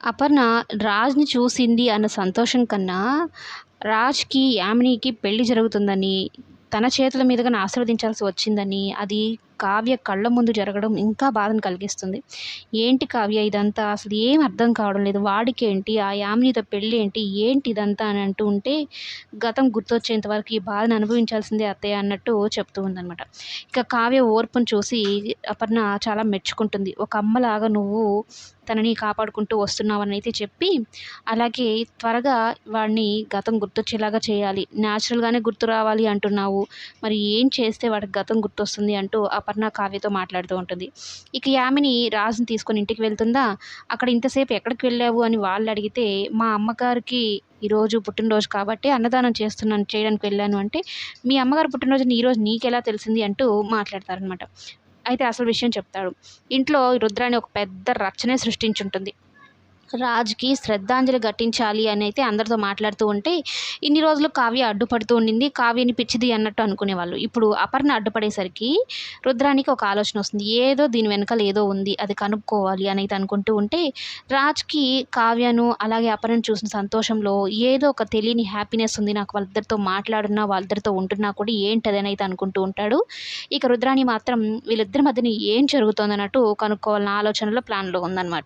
అపర్ణ రాజ్‌ని చూసింది అన్న సంతోషం కన్నా, రాజ్‌కి, యామినికి పెళ్లి జరుగుతుందని, తన చేతుల మీదుగానే ఆశీర్వదించాల్సి వచ్చిందని, అది కావ్య కళ్ళ ముందు జరగడం ఇంకా బాధను కలిగిస్తుంది. ఏంటి కావ్య ఇదంతా? అసలు ఏం అర్థం కావడం లేదు. వాడికేంటి? ఆ యామినితో పెళ్ళేంటి? ఏంటి ఇదంతా అని అంటూ ఉంటే, గతం గుర్తొచ్చేంత వరకు ఈ బాధను అనుభవించాల్సిందే అత్తయ్య అన్నట్టు చెప్తూ ఉందనమాట. ఇక కావ్య ఓర్పును చూసి అపర్ణ చాలా మెచ్చుకుంటుంది. ఒక అమ్మలాగా నువ్వు తనని కాపాడుకుంటూ వస్తున్నావనైతే చెప్పి, అలాగే త్వరగా వాడిని గతం గుర్తొచ్చేలాగా చేయాలి. న్యాచురల్‌గానే గుర్తు రావాలి అంటున్నావు. మరి ఏం చేస్తే వాడికి గతం గుర్తొస్తుంది అంటూ అపర్ణ కావ్యతో మాట్లాడుతూ ఉంటుంది. ఇక యామిని రాజుని తీసుకొని ఇంటికి వెళ్తుందా, అక్కడ ఇంతసేపు ఎక్కడికి వెళ్ళావు అని వాళ్ళడిగితే, మా అమ్మగారికి ఈరోజు పుట్టినరోజు కాబట్టి అన్నదానం చేయడానికి వెళ్ళాను అంటే, మీ అమ్మగారు పుట్టినరోజుని ఈరోజు నీకెలా తెలిసింది అంటూ మాట్లాడతారనమాట. అయితే అసలు విషయం చెప్తాడు. ఇంట్లో రుద్రాణి ఒక పెద్ద రచ్చనే సృష్టించుంటుంది. రాజ్‌కి శ్రద్ధాంజలి ఘటించాలి అనైతే అందరితో మాట్లాడుతూ ఉంటే, ఇన్ని రోజులు కావ్య అడ్డుపడుతూ ఉండింది. కావ్యని పిచ్చిది అన్నట్టు అనుకునేవాళ్ళు. ఇప్పుడు అపర్ణ అడ్డుపడేసరికి రుద్రానికి ఒక ఆలోచనొస్తుంది. ఏదో దీని వెనకాల ఏదో ఉంది. అది కనుక్కోవాలి అనైతే అనుకుంటూ ఉంటే, రాజ్‌కి కావ్యను అలాగే అపర్ణను చూసిన సంతోషంలో ఏదో ఒక తెలియని హ్యాపీనెస్ ఉంది. నాకు వాళ్ళిద్దరితో మాట్లాడున్నా, వాళ్ళిద్దరితో ఉంటున్నా కూడా ఏంటదనైతే అనుకుంటూ ఉంటాడు. ఇక రుద్రాణి మాత్రం వీళ్ళిద్దరి మధ్యన ఏం జరుగుతోందన్నట్టు కనుక్కోవాలన్న ఆలోచనలో, ప్లాన్‌లో ఉందనమాట.